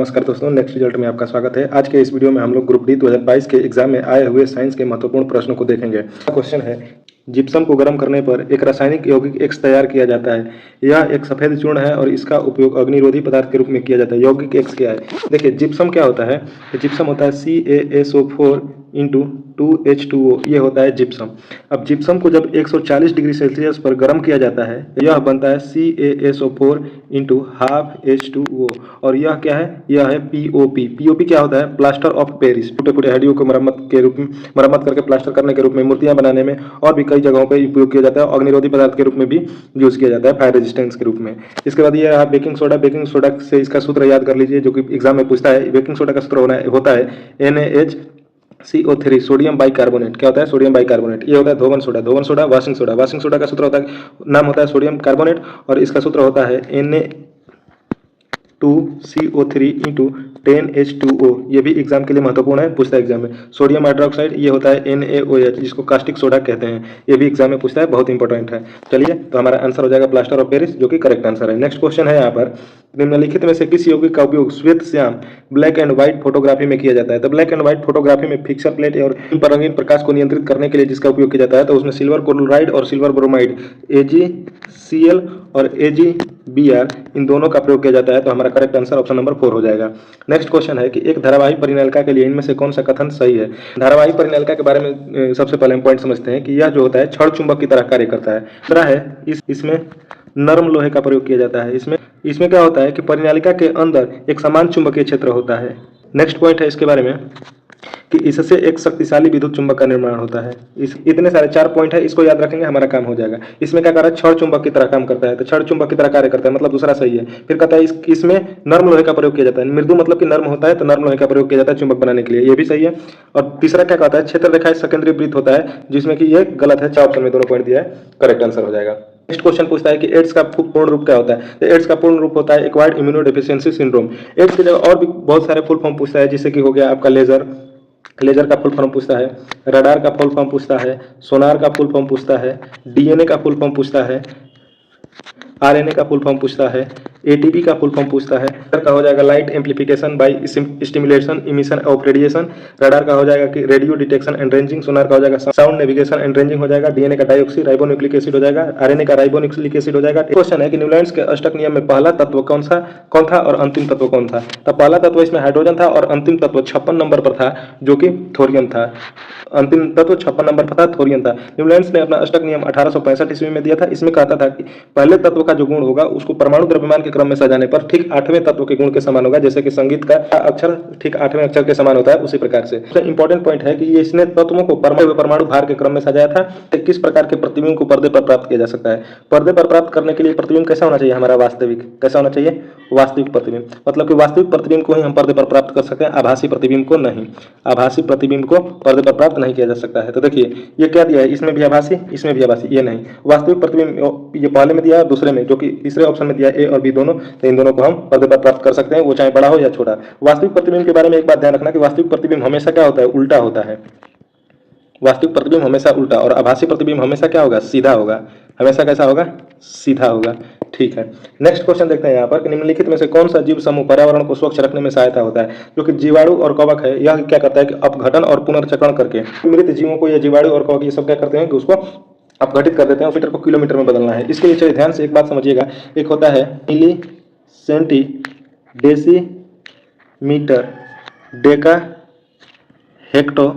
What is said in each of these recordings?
नमस्कार दोस्तों, next result में आपका स्वागत है। आज के इस वीडियो में हम लोग ग्रुप डी 2022 के एग्जाम में आए हुए साइंस के महत्वपूर्ण प्रश्नों को देखेंगे। क्वेश्चन है, जिप्सम को गर्म करने पर एक रासायनिक यौगिक एक्स तैयार किया जाता है। यह एक सफेद चूर्ण है और इसका उपयोग अग्निरोधी पदार्थ के रूप में किया जाता है। यौगिक एक्स क्या है? देखिए, जिप्सम क्या होता है? जिप्सम होता है CaSO4 इंटू 2H2O, ये होता है जिप्सम। अब जिप्सम को जब 140 डिग्री सेल्सियस पर गर्म किया जाता है, यह बनता है CaSO4 इंटू हाफ H2O, और यह क्या है? यह है POP। POP क्या होता है? Plaster of Paris. टूटे फूटे हड्डियों को मरम्मत करके प्लास्टर करने के रूप में, मूर्तियां बनाने में और भी कई जगहों पर उपयोग किया जाता है। अग्निरोधी पदार्थ के रूप में भी यूज किया जाता है, फायर रेजिस्टेंस के रूप में। इसके बाद ये रहा बेकिंग सोडा। बेकिंग सोडा से इसका सूत्र याद कर लीजिए, जो कि एग्जाम में पूछता है। बेकिंग सोडा का सूत्र होता है NaHCO3, सोडियम बाइकार्बोनेट। क्या होता है? Sodium bicarbonate. ये होता है धोवन सोडा। धोवन soda, washing soda. Washing soda का सूत्र होता है, नाम होता है सोडियम कार्बोनेट, और इसका सूत्र होता है Na2CO3 इंटू 10H2O। ये भी एग्जाम के लिए महत्वपूर्ण है, पूछता है एग्जाम में। सोडियम हाइड्रोक्साइड, ये होता है NaOH, जिसको कास्टिक सोडा कहते हैं। ये भी एग्जाम में पूछता है, बहुत इंपॉर्टेंट है। चलिए, तो हमारा आंसर हो जाएगा प्लास्टर ऑफ पेरिस, जो कि करेक्ट आंसर है। नेक्स्ट क्वेश्चन है यहाँ पर, निम्नलिखित में से किस यौगिक का उपयोग श्वेत Shyam black and white photography में किया जाता है? तो ब्लैक एंड व्हाइट फोटोग्राफी में फिक्सर प्लेट और रंगीन प्रकाश को नियंत्रित करने के लिए जिसका उपयोग किया जाता है, तो उसमें सिल्वर क्लोराइड और सिल्वर ब्रोमाइड AgCl और AgBr, इन दोनों का प्रयोग किया जाता है। तो हमारा करेक्ट आंसर ऑप्शन नंबर 4 हो जाएगा। नेक्स्ट क्वेश्चन है कि एक धारावाही परिनालिका के लिए इनमें से कौन सा कथन सही है? धारावाही परिनालिका के बारे में सबसे पहले हम पॉइंट समझते हैं कि यह जो होता है क्षण चुंबक की तरह कार्य करता है। दूसरा है, इसमें नरम लोहे का प्रयोग किया जाता है। इसमें क्या होता है कि परिनालिका के अंदर एक समान चुंबकीय क्षेत्र होता है। नेक्स्ट पॉइंट है इसके बारे में कि इससे एक शक्तिशाली विद्युत चुंबक का निर्माण होता है। इतने सारे 4 पॉइंट है, इसको याद रखेंगे, हमारा काम हो जाएगा। इसमें क्या कर रहा है? क्षण चुंबक की तरह काम करता है, तो क्षण चुंबक की तरह कार्य करता है, मतलब दूसरा सही है। फिर कहता है इसमें नर्म लोहे का प्रयोग किया जाता है। मृदु मतलब कि नर्म होता है, तो नर्म लोहे का प्रयोग किया जाता है चुंबक बनाने के लिए, ये भी सही है। और तीसरा क्या कहता है? क्षेत्र रेखा सेकेंडरी वृत्त होता है, जिसमें कि ये गलत है। 4 ऑप्शन में दोनों पॉइंट दिया है, करेक्ट आंसर हो जाएगा। नेक्स्ट क्वेश्चन पूछता है कि एड्स का पूर्ण रूप क्या होता है? तो एड्स का पूर्ण रूप होता है एक्वायर्ड इम्यूनोडेफिशिएंसी सिंड्रोम। एड्स की जगह और भी बहुत सारे फुल फॉर्म पूछता है, जैसे कि हो गया आपका लेजर का फुल फॉर्म पूछता है, रडार का फुल फॉर्म पूछता है, सोनार का फुल फॉर्म पूछता है, DNA का फुल फॉर्म पूछता है, RNA का फुल फॉर्म पूछता है, ATP का फुल फॉर्म पूछता है। का हो जाएगा light amplification by stimulation emission of radiation. Radar का हो जाएगा कि radio detection and ranging. Sonar का हो जाएगा साउंड नेविगेशन एंड रेंजिंग हो जाएगा। DNA का डाइऑक्सी राइबोन्यूक्लिक एसिड हो जाएगा। RNA का राइबोन्यूक्लिक एसिड हो जाएगा। क्वेश्चन है कि न्यूलैंड्स के अष्टक नियम में पहला तत्व कौन था और अंतिम तत्व कौन था? तो पहला तत्व इसमें हाइड्रोजन था और अंतिम तत्व 56 नंबर पर था, जो कि थोरियम था। अंतिम तत्व 56 नंबर पर था, थोरियम था। न्यूलैंड्स ने अपना अष्टक नियम 1865 ईस्वी में दिया था। इसमें कहता था कि पहले तत्व का जो गुण होगा उसको परमाणु द्रव्यमान के क्रम में सजाने पर ठीक 8वें तत्व के गुण के समान होगा। जैसे कि संगीत का अक्षर ठीक 8वें अक्षर के समान होता है, उसी प्रकार से इंपॉर्टेंट पॉइंट है कि ये इसने तत्वों को परमाणु भार के क्रम में सजाया था। किस प्रकार के प्रतिबिंब को पर्दे पर प्राप्त किया जा सकता है? पर्दे पर प्राप्त करने के लिए प्रतिबिंब कैसा होना चाहिए? हमारा वास्तविक कैसा होना चाहिए? वास्तविक प्रतिबिंब। मतलब कि वास्तविक प्रतिबिंब को ही हम पर्दे पर प्राप्त कर सकते हैं, आभासी प्रतिबिंब को नहीं। आभासी प्रतिबिंब को पर्दे पर प्राप्त नहीं किया जा सकता है। तो देखिए, ये क्या दिया है? इसमें भी आभासी, इसमें भी आभासी, ये नहीं। वास्तविक प्रतिबिंब ये पहले में दिया है, दूसरे में, जो कि तीसरे ऑप्शन में दिया है, A और B दोनों। तो इन दोनों को हम पर्दे पर प्राप्त कर सकते हैं, वो चाहे बड़ा हो या छोटा। वास्तविक प्रतिबिंब के बारे में एक बात ध्यान रखना कि वास्तविक प्रतिबिंब हमेशा क्या होता है? उल्टा होता है। वास्तविक प्रतिबिंब हमेशा उल्टा, और आभासी प्रतिबिंब हमेशा क्या होगा? सीधा होगा। हमेशा कैसा होगा? सीधा होगा। ठीक है, नेक्स्ट क्वेश्चन देखते हैं यहाँ पर, निम्नलिखित में से कौन सा जीव समूह पर्यावरण को स्वच्छ रखने में सहायता होता है? जो कि जीवाणु और कवक है। यह क्या करता है कि अपघटन और पुनर्चक्रण करके मृत जीवों को, या जीवाणु और कवक, ये सब क्या करते हैं कि उसको अपघटित कर देते हैं, मीटर को किलोमीटर में बदलना है। इसके लिए चलिए ध्यान से एक बात समझिएगा। एक होता है milli centi decimetre deca hecto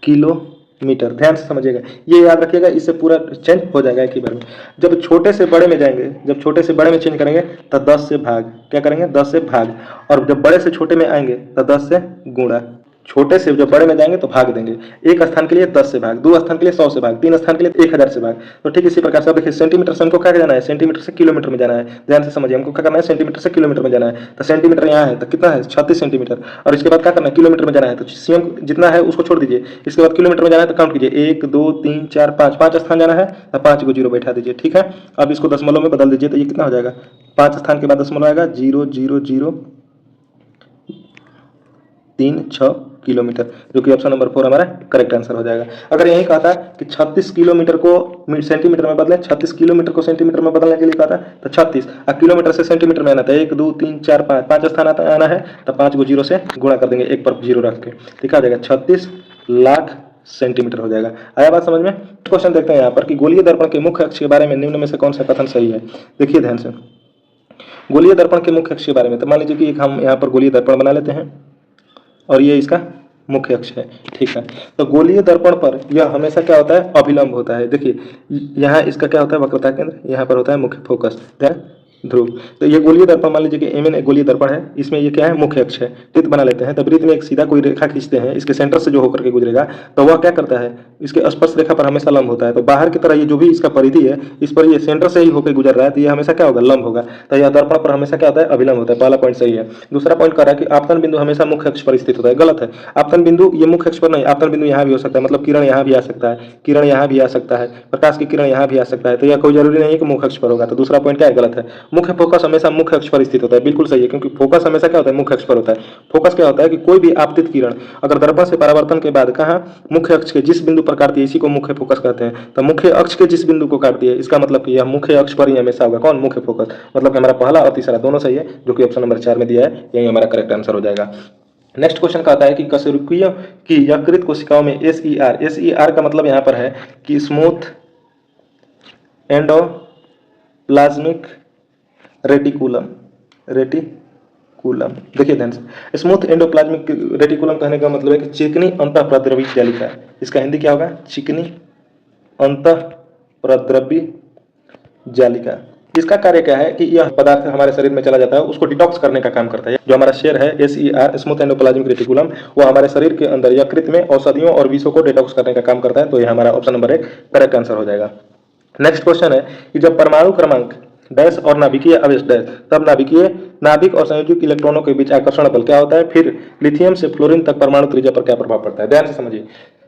kilometre. ध्यान से समझिएगा, ये याद रखिएगा, इससे पूरा चेंज हो जाएगा एक ही बार में। जब छोटे से बड़े में जाएंगे, जब छोटे से बड़े में चेंज करेंगे तो 10 से भाग, क्या करेंगे? 10 से भाग। और जब बड़े से छोटे में आएंगे तो 10 से गुणा। छोटे से जब बड़े में जाएंगे तो भाग देंगे। एक स्थान के लिए 10 से भाग, 2 स्थान के लिए 100 से भाग, 3 स्थान के लिए 1000 से भाग। तो ठीक इसी प्रकार से देखिए, सेंटीमीटर से हमको क्या जाना है? सेंटीमीटर से किलोमीटर में जाना है। ध्यान से समझिए, हमको क्या करना है? सेंटीमीटर से किलोमीटर में जाना है। तो सेंटीमीटर यहाँ है, तो कितना है? 36 सेंटीमीटर। और इसके बाद क्या करना है? किलोमीटर में जाना है, तो सीएम जितना है उसको छोड़ दीजिए। इसके बाद किलोमीटर में जाना है तो काउंट कीजिए, 1 2 3 4 5, 5 स्थान जाना है तो 5 को 0 बैठा दीजिए। ठीक है, अब इसको दशमलव में बदल दीजिए, तो ये कितना हो जाएगा? 5 स्थान के बाद दशमलव आएगा, 0 0 0 3 6 किलोमीटर, जो कि ऑप्शन नंबर 4 हमारा करेक्ट आंसर हो जाएगा। अगर यही कहता कि 36 किलोमीटर को सेंटीमीटर में बदलें, 36 किलोमीटर को सेंटीमीटर में बदलने के लिए कहता तो 36 किलोमीटर से सेंटीमीटर में आना था 1 2 3 4 5 5 स्थान आना है तो 5 को 0 से गुणा कर देंगे, एक पर 0 रख के, ठीक आ जाएगा 36 लाख सेंटीमीटर हो जाएगा। आया बात समझ में? क्वेश्चन देखते हैं यहाँ पर कि गोलीय दर्पण के मुख्य अक्ष के बारे में निम्न में से कौन सा कथन सही है। देखिए ध्यान से, गोलीय दर्पण के मुख्य अक्ष के बारे में, तो मान लीजिए कि एक हम यहाँ पर गोलीय दर्पण बना लेते हैं और ये इसका मुख्य अक्ष है, ठीक है। तो गोलीय दर्पण पर यह हमेशा क्या होता है, अभिलंब होता है। देखिए यहाँ इसका क्या होता है, वक्रता केंद्र, यहाँ पर होता है मुख्य फोकस, ध्रुव। तो ये गोलीय दर्पण मान लीजिए कि एम एन गोलीय दर्पण है, इसमें ये क्या है, मुख्य अक्ष है। वृत्त बना लेते हैं, तो वृत्त में एक सीधा कोई रेखा खींचते हैं, इसके सेंटर से जो होकर के गुजरेगा तो वह क्या करता है, इसके स्पर्श रेखा पर हमेशा लंब होता है। तो बाहर की तरह ये जो भी इसका परिधि है, इस पर ये सेंटर से ही होकर गुजर रहा है, तो ये हमेशा क्या होगा, लंब होगा। तो यह दर्पण पर हमेशा क्या होता है, अभिलंब होता है। पहला पॉइंट सही है। दूसरा पॉइंट कह रहा है कि आपतन बिंदु हमेशा मुख्य अक्ष पर स्थित होता है, गलत है। आपतन बिंदु ये मुख्य अक्ष पर नहीं, आपतन बिंदु यहाँ भी हो सकता है, मतलब किरण यहाँ भी आ सकता है, किरण यहाँ भी आ सकता है, प्रकाश की किरण यहाँ भी आ सकता है। तो यह कोई जरूरी नहीं है कि मुख्य अक्ष पर होगा। तो दूसरा पॉइंट क्या है, गलत है। मुख्य फोकस हमेशा मुख्य अक्ष पर स्थित होता है, बिल्कुल सही है, क्योंकि फोकस हमेशा क्या होता है, मुख्य अक्ष पर होता है। फोकस क्या होता है कि कोई भी आपतित किरण अगर दर्पण से परावर्तन के बाद कहाँ, मुख्य अक्ष के जिस बिंदु पर काटती है, इसी को मुख्य फोकस कहते हैं। तो मुख्य अक्ष के जिस बिंदु को काटती है, इसका मतलब कि यह मुख्य अक्ष पर ही हमेशा होगा। कौन, मुख्य फोकस। मतलब कि हमारा पहला और तीसरा दोनों सही है, जो कि ऑप्शन नंबर 4 में दिया है, यही हमारा करेक्ट आंसर हो जाएगा। नेक्स्ट क्वेश्चन कहता है कि कशेरुकीय की यकृत कोशिकाओं में SER का मतलब यहाँ पर है कि स्मूथ एंडोप्लाज्मिक रेटिकुलम। देखिए ध्यान से, स्मूथ एंडोप्लाज्मिक रेटिकुलम कहने का मतलब है कि चिकनी अंतःप्रद्रवी जालिका। इसका हिंदी क्या होगा, चिकनी अंतःप्रद्रवी जालिका। इसका कार्य क्या है कि यह पदार्थ हमारे शरीर में चला जाता है, उसको डिटॉक्स करने का काम करता है। जो हमारा शेर है SER, स्मूथ एंडोप्लाज्मिक रेटिकुलम, वो हमारे शरीर के अंदर यकृत में औषधियों और विषों को डिटॉक्स करने का काम करता है। तो यह हमारा ऑप्शन नंबर 1 करेक्ट आंसर हो जाएगा। नेक्स्ट क्वेश्चन है कि जब परमाणु क्रमांक डैश और नाभिकीय आवेश डैश, तब नाभिक और संयोजक इलेक्ट्रॉनों के बीच आकर्षण बल क्या होता है। फिर लिथियम से फ्लोरीन तक परमाणु त्रिज्या पर क्या प्रभाव पड़ता है। ध्यान से समझिए,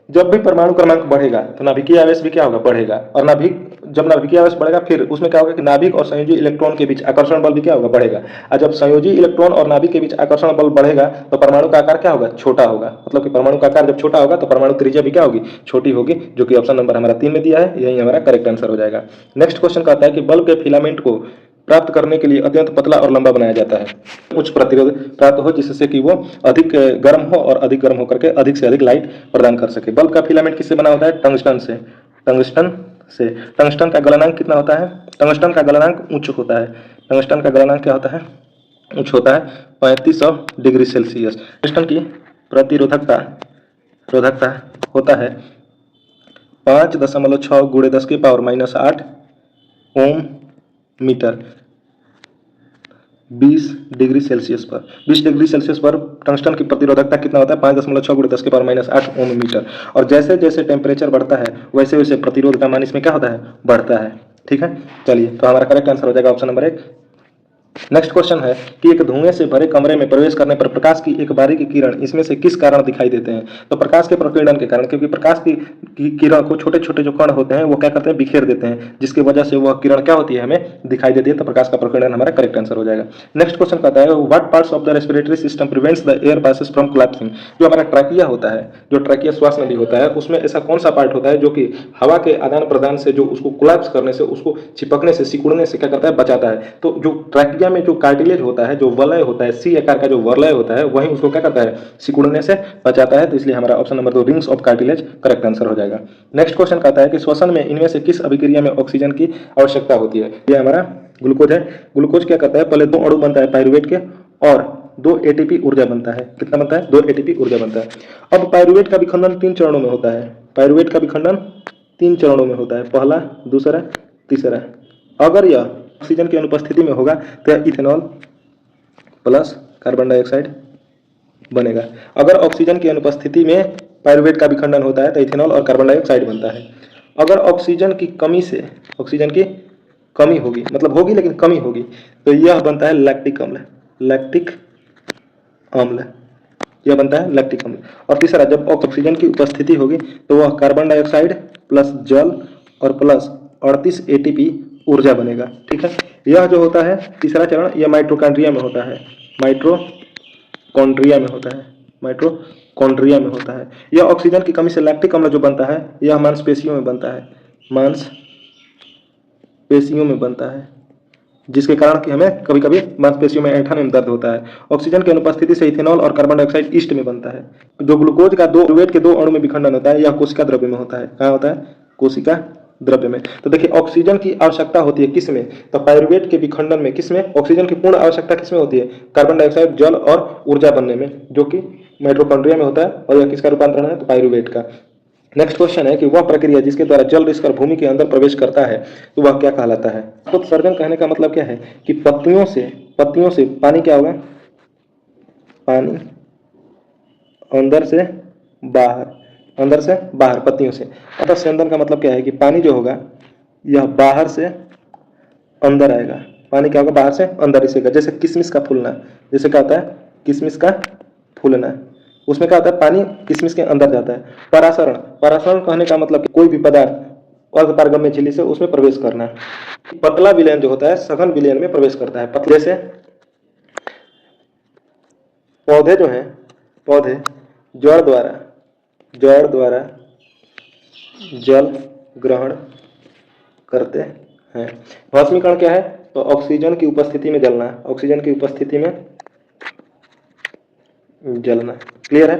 जब भी परमाणु क्रमांक बढ़ेगा तो नाभिकीय आवेश भी क्या होगा, बढ़ेगा। और जब नाभिकीय आवेश बढ़ेगा, फिर उसमें क्या होगा कि नाभिक और संयोजी इलेक्ट्रॉन के बीच आकर्षण बल भी क्या होगा, बढ़ेगा। और जब संयोजी इलेक्ट्रॉन और नाभिक के बीच आकर्षण बल बढ़ेगा तो परमाणु का आकार क्या होगा, छोटा होगा। मतलब कि परमाणु का आकार जब छोटा होगा तो परमाणु त्रिज्या भी क्या होगी, छोटी होगी, जो कि ऑप्शन नंबर हमारा 3 में दिया है, यही हमारा करेक्ट आंसर हो जाएगा। नेक्स्ट क्वेश्चन कहता है कि बल्ब के फिलामेंट को प्राप्त करने के लिए अत्यंत पतला और लंबा बनाया जाता है, उच्च प्रतिरोध प्राप्त हो, जिससे कि वो अधिक गर्म हो और अधिक गर्म होकर के अधिक से अधिक लाइट प्रदान कर सके। बल्ब का फिलामेंट किससे बना होता है, टंगस्टन से। टंगस्टन का गलनांक कितना होता है, टंगस्टन का गलनांक उच्च होता है। टंगस्टन का गलनांक क्या होता है, उच्च होता है, 3500 डिग्री सेल्सियस। टंगस्टन की प्रतिरोधकता होता है 5.6 × 10⁻⁸ ओम मीटर 20 डिग्री सेल्सियस पर। 20 डिग्री सेल्सियस पर टंगस्टन की प्रतिरोधकता कितना होता है, 5.6 × 10⁻⁸ ओम मीटर। और जैसे जैसे टेम्परेचर बढ़ता है वैसे वैसे प्रतिरोध का मान इसमें क्या होता है, बढ़ता है। ठीक है, चलिए, तो हमारा करेक्ट आंसर हो जाएगा ऑप्शन नंबर 1। नेक्स्ट क्वेश्चन है कि एक धुएं से भरे कमरे में प्रवेश करने पर प्रकाश की एक बारीक किरण इसमें से किस कारण दिखाई देते हैं। तो प्रकाश के प्रकीर्णन के कारण, क्योंकि प्रकाश की किरण को छोटे छोटे जो कण होते हैं वो क्या करते हैं, बिखेर देते हैं, जिसकी वजह से वह किरण क्या होती है, हमें दिखाई देती है। तो प्रकाश का प्रकीर्णन हमारा करेक्ट आंसर हो जाएगा। नेक्स्ट क्वेश्चन कहता है what parts of the respiratory system prevents the air passes from collapsing. जो हमारा ट्रैकिया होता है, जो ट्रैकिया श्वास नली होता है, उसमें ऐसा कौन सा पार्ट होता है जो कि हवा के आदान प्रदान से, जो उसको कोलैप्स करने से, उसको चिपकने से, सिकुड़ने से क्या करता है, बचाता है। तो जो ट्रैकिया में जो कार्टिलेज होता है, जो वलय होता है, सी आकार का जो वलय होता है, वही उसको क्या करता है, सिकुड़ने से बचाता है। तो इसलिए हमारा option number 2 rings of cartilage correct answer हो जाएगा। नेक्स्ट क्वेश्चन कहता है कि श्वसन में इनमें से किस अभिक्रिया में ऑक्सीजन की आवश्यकता होती है। यह हमारा ग्लूकोज है। ग्लूकोज क्या करता है, पहले 2 अणु बनता है पायरुवेट के और 2 ATP ऊर्जा बनता है। कितना बनता है, 2 ATP ऊर्जा बनता है। अब पायरुवेट का विखंडन 3 चरणों में होता है। पायरुवेट का विखंडन 3 चरणों में होता है, पहला, दूसरा, तीसरा। अगर यह ऑक्सीजन की अनुपस्थिति में होगा तो इथेनॉल प्लस कार्बन डाइऑक्साइड बनेगा। अगर ऑक्सीजन की अनुपस्थिति में पायरुवेट का विखंडन होता है तो इथेनॉल और कार्बन डाइऑक्साइड बनता है। अगर ऑक्सीजन की कमी होगी, मतलब होगी लेकिन कमी होगी, तो यह बनता है लैक्टिक अम्ल। यह बनता है लैक्टिक अम्ल। और तीसरा, जब ऑक्सीजन की उपस्थिति होगी तो वह कार्बन डाइऑक्साइड प्लस जल और प्लस 38 ATP ऊर्जा बनेगा। ठीक है, यह जो होता है तीसरा चरण, यह माइटोकॉन्ड्रिया में होता है। माइटोकॉन्ड्रिया में होता है। यह ऑक्सीजन की कमी से लैक्टिक अम्ल जो बनता है यह मांसपेशियों में बनता है, मांसपेशियों में बनता है, जिसके कारण कि हमें कभी कभी मांसपेशियों में ऐंठन एवं दर्द होता है। ऑक्सीजन की अनुपस्थिति से इथेनॉल और कार्बन डाइऑक्साइड ईस्ट में बनता है। जो ग्लूकोज का पाइरूवेट के 2 अणु में विखंडन होता है यह कोशिका द्रव्य में होता है। कहाँ होता है? कोशिका द्रव्य में। तो देखिए ऑक्सीजन की आवश्यकता होती है किस में? तो पाइरूवेट के विखंडन में। किस में? ऑक्सीजन की पूर्ण आवश्यकता किस में होती है? कार्बन डाइऑक्साइड, जल और ऊर्जा बनने में, जो कि माइटोकॉन्ड्रिया में होता है। और यह किसका रूपांतरण है? तो पाइरूवेट का। नेक्स्ट क्वेश्चन है कि वह प्रक्रिया जिसके द्वारा जल रिसकर भूमि के अंदर प्रवेश करता है तो वह क्या कहलाता है? तो उत्सर्जन कहने का मतलब क्या है कि पत्तियों से पानी क्या होगा? पानी अंदर से बाहर पत्तियों से। अतः स्यंदन का मतलब क्या है कि पानी जो होगा यह बाहर से अंदर आएगा। पानी क्या होगा? बाहर से अंदर रिसेगा। जैसे किशमिश का फूलना, जैसे क्या होता है? किशमिश का फूलना, उसमें क्या होता है? पानी किशमिश के अंदर जाता है। परासरण कहने का मतलब कोई भी पदार्थ अर्धपारगम्य झिल्ली से उसमें प्रवेश करना। पतला विलयन जो होता है सघन विलयन में प्रवेश करता है। जैसे पौधे जो हैं, पौधे जड़ द्वारा जल ग्रहण करते हैं। भस्मीकरण क्या है? तो ऑक्सीजन की उपस्थिति में जलना, ऑक्सीजन की उपस्थिति में जलना। क्लियर है?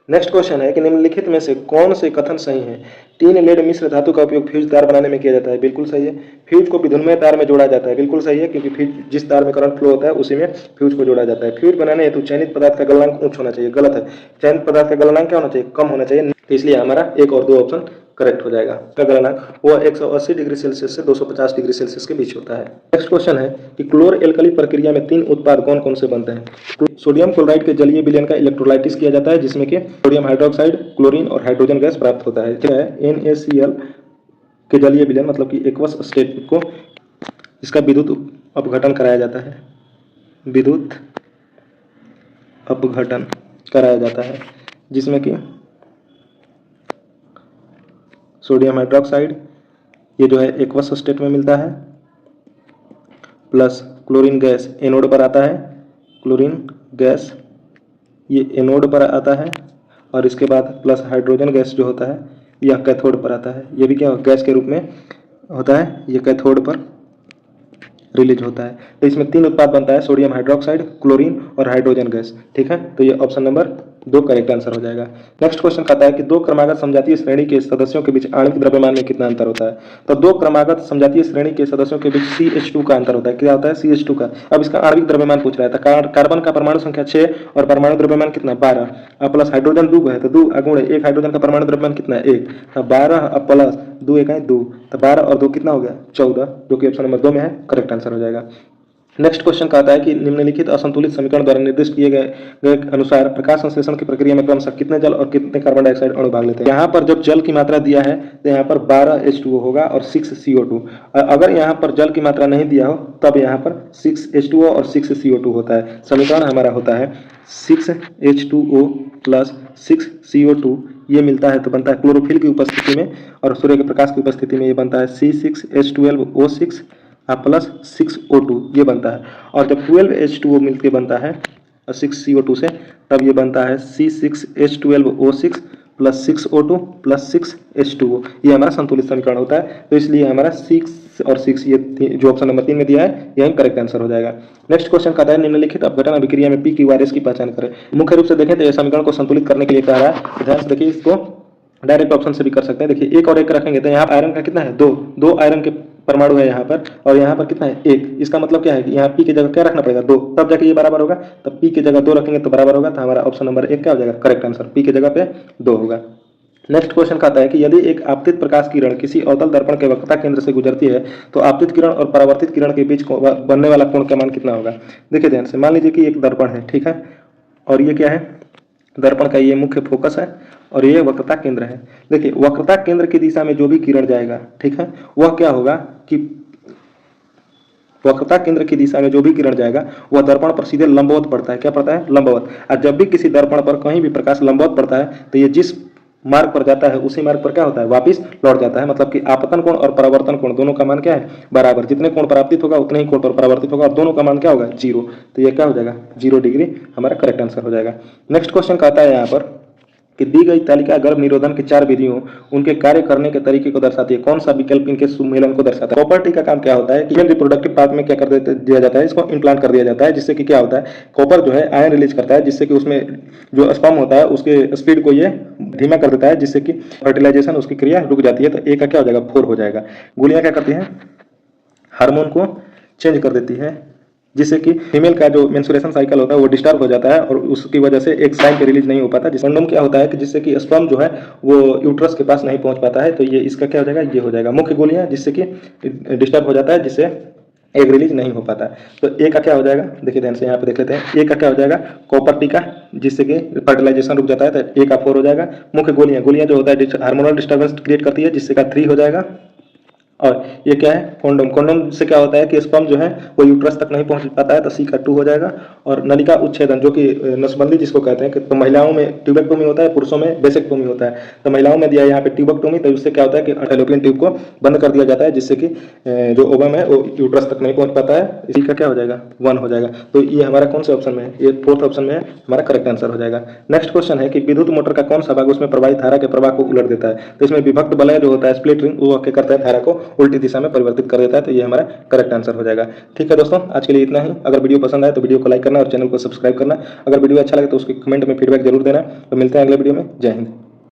नेक्स्ट क्वेश्चन है कि निम्नलिखित में से कौन से कथन सही है? टीन लेड मिश्र धातु का उपयोग फ्यूज तार बनाने में किया जाता है। बिल्कुल सही है। फ्यूज को विधुन्मय तार में जोड़ा जाता है। बिल्कुल सही है, क्योंकि फ्यूज जिस तार में करंट फ्लो होता है उसी में फ्यूज को जोड़ा जाता है। फ्यूज बनाने हेतु चयनित पदार्थ का गलनांक उच्च होना चाहिए। गलत है। चयनित पदार्थ का गलनांक क्या होना चाहिए? कम होना चाहिए। तो इसलिए हमारा 1 और 2 ऑप्शन करेक्ट हो जाएगा। का गलनांक वो 180 डिग्री सेल्सियस से 250 डिग्री सेल्सियस के बीच होता है। नेक्स्ट क्वेश्चन है कि क्लोर एल्कली प्रक्रिया में 3 उत्पाद कौन कौन से बनते हैं? सोडियम क्लोराइड के जलीय विलयन का इलेक्ट्रोलाइटिस किया जाता है, जिसमें कि सोडियम हाइड्रोक्साइड, क्लोरीन और हाइड्रोजन गैस प्राप्त होता है। क्या है? NaCl के जलीय विलयन मतलब कि एक्वस स्टेट को इसका विद्युत अपघटन कराया जाता है। विद्युत अपघटन कराया जाता है, जिसमें कि सोडियम हाइड्रोक्साइड ये जो है एक्वस स्टेट में मिलता है, प्लस क्लोरीन गैस एनोड पर आता है। क्लोरीन गैस ये एनोड पर आता है, और इसके बाद प्लस हाइड्रोजन गैस जो होता है यह कैथोड पर आता है। ये भी क्या गैस के रूप में होता है, ये कैथोड पर रिलीज होता है। तो इसमें 3 उत्पाद बनता है, सोडियम हाइड्रोक्साइड, क्लोरीन और हाइड्रोजन गैस। ठीक है, तो ये ऑप्शन नंबर 2 करेक्ट आंसर हो जाएगा। नेक्स्ट क्वेश्चन कहता है कि 2 क्रमागत समजातीय श्रेणी के सदस्यों के बीच आणविक द्रव्यमान में कितना अंतर होता है? तो 2 क्रमागत समजातीय श्रेणी के सदस्यों के बीच CH2 का अंतर होता है। क्या होता है? CH2 का। अब इसका आणविक द्रव्यमान पूछ रहा है। तो कार्बन का परमाणु संख्या 6 और परमाणु द्रव्यमान कितना? 12। अब प्लस हाइड्रोजन 2 है तो 2 गुणे 1 हाइड्रोजन का परमाणु द्रव्यमान कितना है? 1। तो 12 अब प्लस 2 1 है 2, तो 12 और 2 कितना हो गया? 14, जो कि ऑप्शन नंबर 2 में है, करेक्ट आंसर हो जाएगा। नेक्स्ट क्वेश्चन कहता है कि निम्नलिखित असंतुलित समीकरण द्वारा निर्दिष्ट किए गए अनुसार प्रकाश संश्लेषण की प्रक्रिया में क्रमशः कितने जल और कितने कार्बन डाइऑक्साइड अणु भाग लेते हैं? यहाँ पर जब जल की मात्रा दिया है तो यहाँ पर 12 H2O होगा और 6 CO2। अगर यहाँ पर जल की मात्रा नहीं दिया हो तब यहाँ पर 6 H2O और 6 CO2 होता है। समीकरण हमारा होता है 6 H2O प्लस 6 CO2, ये मिलता है तो बनता है क्लोरोफिल की उपस्थिति में और सूर्य के प्रकाश की उपस्थिति में ये बनता है C6H12O6 प्लस 6O2, ये बनता है। और जब 12H2O मिलकर बनता है 6 CO2 से, तब ये बनता है C6H12O6 plus 6O2 plus 6 H2O। ये हमारा संतुलित समीकरण होता है। तो इसलिए हमारा 6 और 6 ये जो ऑप्शन नंबर 3 में दिया है यही करेक्ट आंसर हो जाएगा। नेक्स्ट क्वेश्चन कहता है निम्नलिखित अपघटन अभिक्रिया में PQRS की पहचान करें। मुख्य रूप से देखें तो ये समीकरण को संतुलित करने के लिए कह रहा है। ध्यान से देखिए, इसको डायरेक्ट ऑप्शन से भी कर सकते हैं। देखिए 1 और 1 रखेंगे तो यहाँ आयरन का कितना है? 2 आयरन के परमाणु है यहाँ पर, और यहाँ पर कितना है? 1। इसका मतलब क्या है कि यहाँ P की जगह क्या रखना पड़ेगा? 2, तब जाके ये बराबर होगा। तब P की जगह 2 रखेंगे तो बराबर होगा। तो हमारा ऑप्शन नंबर 1 क्या हो जाएगा? करेक्ट आंसर, P की जगह पे 2 होगा। नेक्स्ट क्वेश्चन कहता है कि यदि एक आपतित प्रकाश किरण किसी अवतल दर्पण के वक्रता केंद्र से गुजरती है तो आपतित किरण और परावर्तित किरण के बीच बनने वाला कोण का मान कितना होगा? देखिए ध्यान से, मान लीजिए कि एक दर्पण है, ठीक है, और ये क्या है? दर्पण का ये मुख्य फोकस है और ये वक्रता केंद्र है। देखिए वक्रता केंद्र की दिशा में जो भी किरण जाएगा, ठीक है, वह क्या होगा कि वक्रता केंद्र की दिशा में जो भी किरण जाएगा वह दर्पण पर सीधे लंबवत पड़ता है। क्या पड़ता है? लंबवत। और जब भी किसी दर्पण पर कहीं भी प्रकाश लंबवत पड़ता है तो ये जिस मार्ग पर जाता है उसी मार्ग पर क्या होता है, वापिस लौट जाता है। मतलब कि आपतन कोण और परावर्तन कोण दोनों का मान क्या है, बराबर। जितने कोण परावर्तित होगा उतने ही कोण पर परावर्तित होगा और दोनों का मान क्या होगा, 0। तो ये क्या हो जाएगा, 0 डिग्री हमारा करेक्ट आंसर हो जाएगा। नेक्स्ट क्वेश्चन कहता है यहाँ पर कि दी गई तालिका गर्भ निरोधन की 4 विधियों उनके कार्य करने के तरीके को दर्शाती है, कौन सा विकल्प इनके सुमेलन को दर्शाता है। प्रॉपर्टी का काम क्या होता है कि रिप्रोडक्टिव पार्ट में क्या कर दिया जाता है, इसको इम्प्लांट कर दिया जाता है, जिससे कि क्या होता है, कॉपर जो है आयन रिलीज करता है, जिससे कि उसमें जो स्पर्म होता है उसके स्पीड को ये धीमा कर देता है, जिससे कि फर्टिलाइजेशन उसकी क्रिया रुक जाती है। तो ए का क्या हो जाएगा, 4 हो जाएगा। गोलियां क्या करती हैं, हार्मोन को चेंज कर देती है, जिससे कि फीमेल का जो मेंस्ट्रुएशन साइकिल होता है वो डिस्टर्ब हो जाता है और उसकी वजह से एक टाइम पे रिलीज नहीं हो पाता। जिस कंडोम क्या होता है कि जिससे कि स्पर्म जो है वो यूट्रस के पास नहीं पहुंच पाता है। तो ये इसका क्या हो जाएगा, ये हो जाएगा। मुख्य गोलियां जिससे कि डिस्टर्ब हो जाता है, जिससे एग रिलीज नहीं हो पाता है। तो ए का क्या हो जाएगा, देखिए ध्यान से यहाँ पे देख लेते हैं। ए का क्या हो जाएगा, कॉपर टीका, जिससे कि फर्टिलाइजेशन रुक जाता है। तो ए का 4 हो जाएगा। मुख्य गोलियां जो होता है हार्मोनल डिस्टर्बेंस क्रिएट करती है, जिससे का 3 हो जाएगा। और ये क्या है, कॉन्डोम। कॉन्डोम से क्या होता है कि स्पर्म जो है वो यूट्रस तक नहीं पहुंच पाता है, तो सी का 2 हो जाएगा। और नलिका उच्छेदन जो कि नसबंदी जिसको कहते हैं, तो महिलाओं में ट्यूबेक्टोमी होता है, पुरुषों में बेसेक्टोमी होता है। तो महिलाओं में दिया है यहाँ पे ट्यूबेक्टोमी, तो उससे क्या होता है कि फैलोपियन ट्यूब को बंद कर दिया जाता है, जिससे कि जो ओवम है वो यूट्रस तक नहीं पहुंच पाता है। इसी का क्या हो जाएगा, 1 हो जाएगा। तो ये हमारा कौन से ऑप्शन में है, ये 4th ऑप्शन में है, हमारा करेक्ट आंसर हो जाएगा। नेक्स्ट क्वेश्चन है कि विद्युत मोटर का कौन सा भाग उसमें प्रवाहित धारा के प्रवाह को उलट देता है। तो इसमें विभक्त बलय जो होता है, स्प्लिट रिंग, वो क्या करता है, धारा को उल्टी दिशा में परिवर्तित कर देता है। तो ये हमारा करेक्ट आंसर हो जाएगा। ठीक है दोस्तों, आज के लिए इतना ही। अगर वीडियो पसंद आए तो वीडियो को लाइक करना और चैनल को सब्सक्राइब करना। अगर वीडियो अच्छा लगे तो उसके कमेंट में फीडबैक जरूर देना। तो मिलते हैं अगले वीडियो में। जय हिंद।